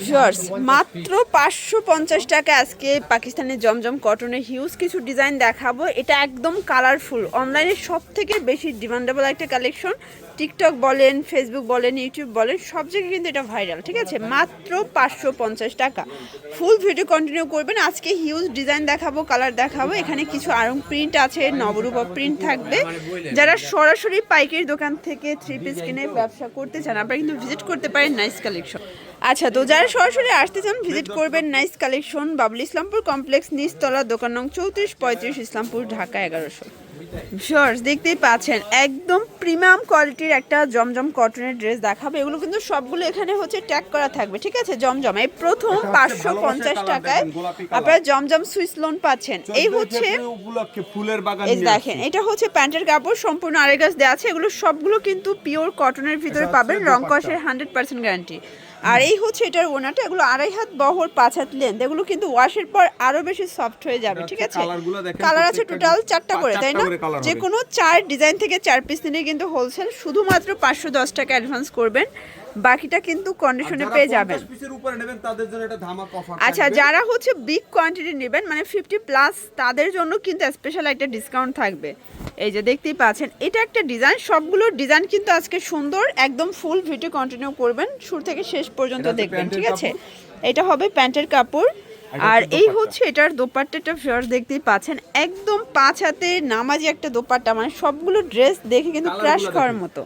Viewers মাত্র 550 টাকা আজকে পাকিস্তানি জমজম কটনের হিউজ কিছু ডিজাইন দেখাবো। এটা একদম কালারফুল, অনলাইনে সব থেকে বেশি ডিমান্ডেবল একটা কালেকশন। টিকটক বলেন, ফেসবুক বলেন, ইউটিউব বলেন, সব জায়গায় কিন্তু এটা ভাইরাল। ঠিক আছে, মাত্র 550 টাকা। ফুল ভিডিও কন্টিনিউ করবেন। আজকে হিউজ ডিজাইন দেখাবো, কালার দেখাবো। এখানে কিছু আরং প্রিন্ট আছে, নবরূপা প্রিন্ট থাকবে। যারা সরাসরি পাইকারি দোকান থেকে থ্রি পিস কিনে ব্যবসা করতে চান, আপনারা কিন্তু ভিজিট করতে পারেন নাইস কালেকশন। আচ্ছা, তো যারা সরাসরি আসতে চান ভিজিট করবেন nice collection, Babul Islampur complex, নিচতলা, দোকান নং 3435, ইসলামপুর, ঢাকা 1100। ভিউয়ার্স দেখতেই পাচ্ছেন একদম প্রিমিয়াম কোয়ালিটির একটা জমজম কটনের ড্রেস দেখাবো। এগুলো কিন্তু সবগুলো এখানে হচ্ছে ট্যাগ করা থাকবে। ঠিক আছে, জমজম এই প্রথম 550 টাকায় আপনারা জমজম সুইস লোন পাচ্ছেন। এই হচ্ছে ফুলের বাগান, এই দেখেন, এটা হচ্ছে প্যান্টের কাপড়, সম্পূর্ণ আড়াই দেওয়া আছে। এগুলো সবগুলো কিন্তু পিওর কটনের ভিতরে পাবেন, রং কষের 100% গ্যারান্টি। আর এই হচ্ছে এটার ওনাটা, এগুলো 2.5 হাত বহর, 5 হাত লেন্থ। এগুলো কিন্তু ওয়াশের পর আরো বেশি সফট হয়ে যাবে। ঠিক আছে, কালার আছে টোটাল 4টা করে, তাই না? যে কোনো 4 ডিজাইন থেকে 4 পিস নিয়ে কিন্তু হোলসেল। শুধুমাত্র 510 টাকা অ্যাডভান্স করবেন, বাকিটা কিন্তু কন্ডিশনে পেয়ে যাবেন। আচ্ছা, যারা হচ্ছে বিগ কোয়ান্টিটি নেবেন, মানে 50 প্লাস, তাদের জন্য কিন্তু স্পেশাল একটা ডিসকাউন্ট থাকবে। এই যে দেখতেই পাচ্ছেন, এটা একটা ডিজাইন। সবগুলো ডিজাইন কিন্তু আজকে সুন্দর। একদম ফুল ভিডিও কন্টিনিউ করবেন, শুরু থেকে শেষ পর্যন্ত দেখবেন। ঠিক আছে, এটা হবে প্যান্টের কাপড়। আর এই হচ্ছে এটার দোপাট্টাটা। ভিউয়ার্স দেখতেই পাচ্ছেন একদম 5 হাতে নামাজি একটা দোপাট্টা, মানে সবগুলো ড্রেস দেখে কিন্তু ক্রাশ করার মতো।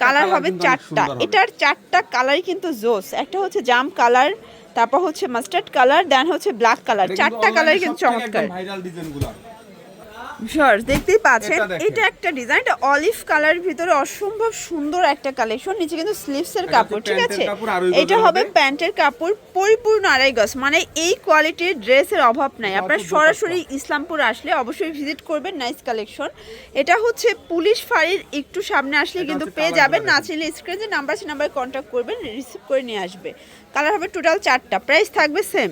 কালার হবে 4টা, এটার 4টা কালারই কিন্তু জোস। একটা হচ্ছে জাম কালার, তারপর হচ্ছে মাস্টার্ড কালার, দেন হচ্ছে ব্ল্যাক কালার। 4টা কালারই কিন্তু চমৎকার। ভিউয়ার্স দেখতেই পাচ্ছেন, এটা একটা ডিজাইন, এটা অলিভ কালারের ভিতরে অসম্ভব সুন্দর একটা কালেকশন। নিচে কিন্তু স্লিভসের কাপড়। ঠিক আছে, এটা হবে প্যান্টের কাপড়, পরিপূর্ণ 2.5 গজ। মানে এই কোয়ালিটির ড্রেসের অভাব নাই। আপনারা সরাসরি ইসলামপুর আসলে অবশ্যই ভিজিট করবেন নাইস কালেকশন। এটা হচ্ছে পুলিশ ফাঁড়ির একটু সামনে আসলে কিন্তু পেয়ে যাবেন। না চাইলে স্ক্রিনে যে নাম্বার আছে নাম্বারে কন্ট্যাক্ট করবেন, রিসিভ করে নিয়ে আসবে। কালার হবে টোটাল 4টা, প্রাইস থাকবে সেম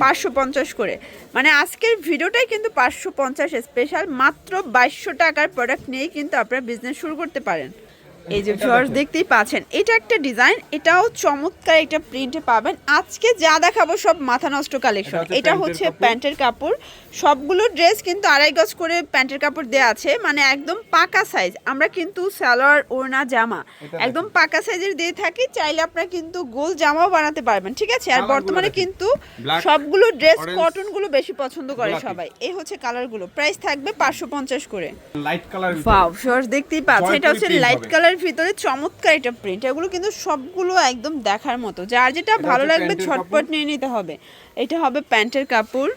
550 করে। মানে আজকের ভিডিওটাই কিন্তু 550 স্পেশাল। মাত্র 2200 টাকার প্রোডাক্ট নিয়েই কিন্তু আপনারা বিজনেস শুরু করতে পারেন। এই যে ভিউয়ার্স দেখতেই পাচ্ছেন, এটা একটা ডিজাইন, এটাও চমৎকার একটা প্রিন্টে পাবেন। আজকে যা দেখাবো সব মাথা নষ্ট কালেকশন। এটা হচ্ছে প্যান্টের কাপড়, সবগুলো ড্রেস কিন্তু 2.5 গজ করে প্যান্টের কাপড় দেওয়া আছে, মানে একদম পাকা সাইজ। আমরা কিন্তু সালোয়ার, ওড়না, জামা একদম পাকা সাইজের দিয়ে থাকি। চাইলে আপনারা কিন্তু গোল জামাও বানাতে পারবেন। ঠিক আছে, আর বর্তমানে কিন্তু সবগুলো ড্রেস কটনগুলো বেশি পছন্দ করে সবাই। এই হচ্ছে কালারগুলো, প্রাইস থাকবে 550 করে। লাইট কালার, ওয়াও ভিউয়ার্স দেখতেই পাচ্ছেন, এটা হচ্ছে লাইট কালার ভিতরে চমৎকার এটা প্রিন্ট। এগুলো কিন্তু সবগুলো একদম দেখার মতো, যার যেটা ভালো লাগবে ঝটপট নিয়ে নিতে হবে। এটা হবে প্যান্টের কাপড়,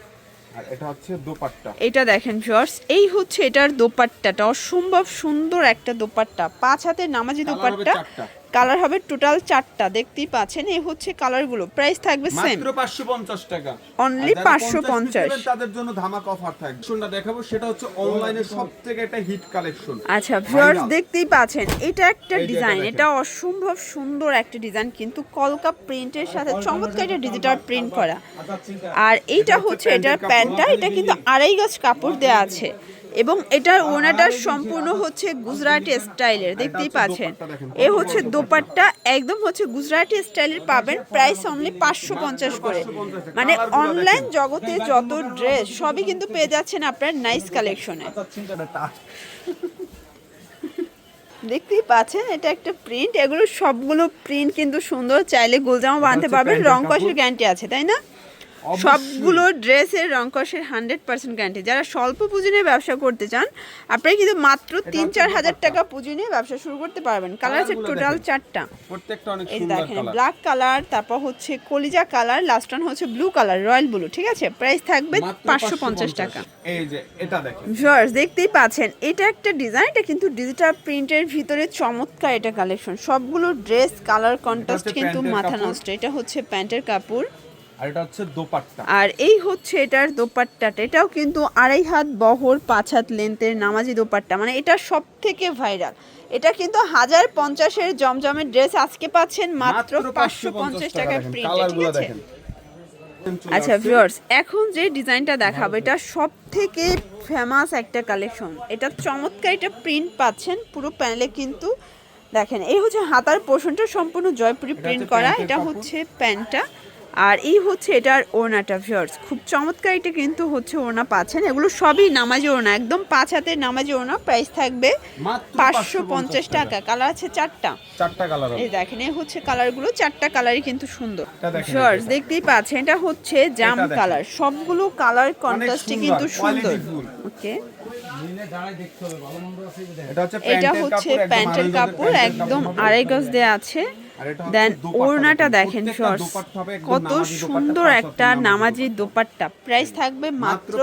আর এটা হচ্ছে দোপাট্টা। এটা দেখেন ভিউয়ার্স, এই হচ্ছে এটার দোপাট্টাটা, অসম্ভব সুন্দর একটা দোপাট্টা, 5 হাতের নামাজি দোপাট্টা। কালার হবে টোটাল 4টা, দেখতেই পাচ্ছেন। এই হচ্ছে কালারগুলো, প্রাইস থাকবে সেম মাত্র 550 টাকা, অনলি 550। তাদের জন্য ধামাকা অফার থাকবে। শুননা দেখাবো, সেটা হচ্ছে অনলাইনে সবথেকে একটা হিট কালেকশন। আচ্ছা ভিউয়ার্স দেখতেই পাচ্ছেন, এটা একটা ডিজাইন, এটা অসম্ভব সুন্দর একটা ডিজাইন, কিন্তু কলকা প্রিন্টের সাথে চমৎকার একটা ডিজিটাল প্রিন্ট করা। আর এইটা হচ্ছে এটার প্যান্টটা, এটা কিন্তু 2.5 গজ কাপড় দেওয়া আছে, এবং এটার ওনাটা সম্পূর্ণ হচ্ছে গুজরাটি স্টাইলের। দেখতেই পাচ্ছেন, এ হচ্ছে দোপাট্টা, একদম হচ্ছে গুজরাটি স্টাইলের পাবেন। প্রাইস অনলি 550 করে। মানে অনলাইন জগতে যত ড্রেস সবই কিন্তু পেয়ে যাচ্ছেন আপনার নাইস কালেকশনে। দেখতেই পাচ্ছেন, এটা একটা প্রিন্ট। এগুলো সবগুলো প্রিন্ট কিন্তু সুন্দর, চাইলে গোলজামা বানাতে পারবেন, রং কষের গ্যারান্টি আছে, তাই না? সবগুলো ড্রেসের রং কষের 100% গ্যারান্টি। যারা স্বল্প পুঁজি নিয়ে ব্যবসা করতে চান, আপনারা কিন্তু মাত্র 3-4 হাজার টাকা পুঁজি নিয়ে ব্যবসা শুরু করতে পারবেন। কালার আছে টোটাল 4টা, প্রত্যেকটা অনেক এই সুন্দর দেখেন, কালার। ব্ল্যাক কালার, তারপর হচ্ছে কলিজা কালার, লাস্ট ওয়ান হচ্ছে ব্লু কালার, রয়্যাল ব্লু। ঠিক আছে, প্রাইস থাকবে 550 টাকা। এই যে এটা দেখেন ভিউয়ার্স দেখতেই পাচ্ছেন, এটা একটা ডিজাইন, এটা কিন্তু ডিজিটাল প্রিন্টের ভিতরে চমৎকার এটা কালেকশন। সবগুলো ড্রেস কালার কন্ট্রাস্ট কিন্তু মাথা নষ্ট। এটা হচ্ছে প্যান্টের কাপড়, আর এটা হচ্ছে দোপাট্টা। আর এই হচ্ছে এটার দোপাট্টাটা, এটাও কিন্তু 2.5 হাত বহর, 5 হাত লেন্থের নামাজি দোপাট্টা। মানে এটা সব থেকে ভাইরাল। এটা কিন্তু 1050-এর জমজমের ড্রেস আজকে পাচ্ছেন মাত্র 550 টাকায় প্রিন্টে। ঠিক আছে, আচ্ছা ভিউয়ার্স, এখন যে ডিজাইনটা দেখাবো, এটা সব থেকে ফেমাস একটা কালেকশন। এটা চমৎকার, এটা প্রিন্ট পাচ্ছেন পুরো প্যানেলে, কিন্তু দেখেন এই হচ্ছে হাতার পোর্শনটা সম্পূর্ণ জয়পুরি প্রিন্ট করা, প্যান্টের এটা কাপড়। হচ্ছে প্যান্টটা। আর এই হচ্ছে এটার ওড়নাটা ভিউয়ার্স, খুব চমৎকার এটা কিন্তু হচ্ছে ওড়না পাচ্ছেন, এগুলো সবই নামাজি ওড়না, একদম 5 হাতের নামাজি ওড়না। প্রাইস থাকবে মাত্র 550 টাকা। কালার আছে 4টা। 4টা কালার হবে। এই দেখেন এই হচ্ছে কালারগুলো, 4টা কালারই কিন্তু সুন্দর। এটা দেখেন, ভিউয়ার্স এটা। দেখতেই পাচ্ছেন এটা হচ্ছে জাম এটা দেখেন। কালার, সবগুলো কালার কন্ট্রাস্টে সুন্দর, কিন্তু সুন্দর। qualityful। ওকে, এটা হচ্ছে এটা হচ্ছে প্যান্টের কাপড়, একদম আড়াই গজ দেয়া আছে। দেন ওড়নাটা দেখেন ভিউয়ার্স, কত সুন্দর একটা নামাজি দোপাট্টা। প্রাইস থাকবে মাত্র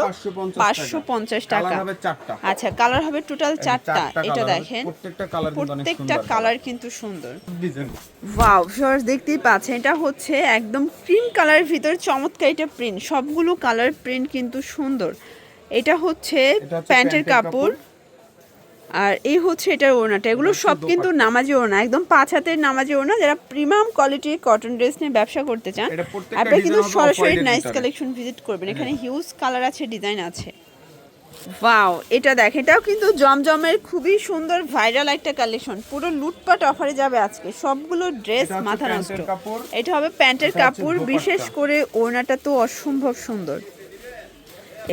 550 টাকা। কালার হবে 4টা। আচ্ছা, কালার হবে টোটাল 4টা। এটা দেখেন প্রত্যেকটা কালার কিন্তু অনেক প্রত্যেকটা সুন্দর কালার কিন্তু সুন্দর। ডিজাইন। ওয়াও ভিউয়ার্স দেখতেই পাচ্ছেন, এটা হচ্ছে একদম ক্রিম কালারের ভিতরে চমৎকার এটা প্রিন্ট, সবগুলো কালার প্রিন্ট কিন্তু সুন্দর। এটা হচ্ছে প্যান্টের কাপড়, আর এই হচ্ছে এটার ওড়নাটা। এগুলো সব কিন্তু নামাজি ওড়না, একদম 5 হাতের নামাজি ওড়না। যারা প্রিমিয়াম কোয়ালিটির কটন ড্রেস নিয়ে ব্যবসা করতে চান, এটা প্রত্যেকটা আপনারা কিন্তু ডিজাইন হবে সরাসরি off-white এর নাইস ভিতরে। কালেকশন ভিজিট করবেন, এখানে হিউজ কালার আছে, ডিজাইন আছে। ওয়াও, এটা দেখেন, এটাও কিন্তু জমজমের খুবই সুন্দর ভাইরাল একটা কালেকশন, পুরো লুটপাট অফারে যাবে আজকে, সবগুলো ড্রেস এটা হচ্ছে মাথা নষ্ট। প্যান্টের কাপড়। এটা হবে প্যান্টের এটা হচ্ছে কাপড়, দোপাট্টা। বিশেষ করে ওড়নাটা তো অসম্ভব সুন্দর।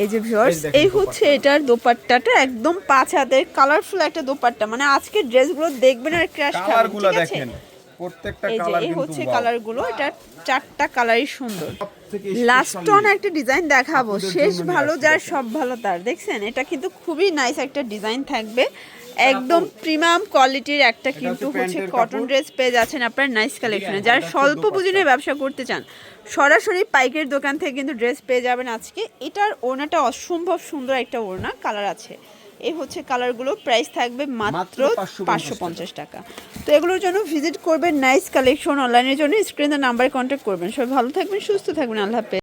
এই যে ভিউয়ার্স, এই দেখেন এই হচ্ছে এটার দোপাট্টাটা, একদম 5 হাতের কালারফুল একটা দোপাট্টা, মানে আজকে ড্রেসগুলো দেখবেন আর ক্র্যাশ খাবেন, কালারগুলো ঠিক আছে? দেখেন, প্রত্যেকটা এই যে কালার এই কিন্তু হচ্ছে wow। কালারগুলো, এটা 4টা কালারই সুন্দর। সবথেকে লাস্ট specially অন একটা ডিজাইন দেখাবো, আপুদের শেষ জন্য নিয়ে ভালো আসছি যার দেখেন। সব ভালো তার। দেখছেন এটা কিন্তু খুবই নাইস একটা ডিজাইন থাকবে, একদম প্রিমিয়াম কোয়ালিটির একটা কিন্তু হচ্ছে হচ্ছে প্যান্টের কটন কাপড়। ড্রেস পেয়ে যাচ্ছেন আপনার নাইস কালেকশনে। যারা স্বল্প পুঁজি নিয়ে ব্যবসা করতে চান, সরাসরি পাইকারি দোকান থেকে কিন্তু ড্রেস পেয়ে যাবেন আজকে। এটার ওড়নাটা অসম্ভব সুন্দর একটা ওড়না, কালার আছে। এই হচ্ছে কালারগুলো, প্রাইস থাকবে মাত্র 550 টাকা। তো এগুলোর জন্য ভিজিট করবেন নাইস কালেকশন, অনলাইনের জন্য স্ক্রিনে নাম্বারে কন্ট্যাক্ট করবেন। সবাই ভালো থাকবেন, সুস্থ থাকবেন, আল্লাহ হাফেজ।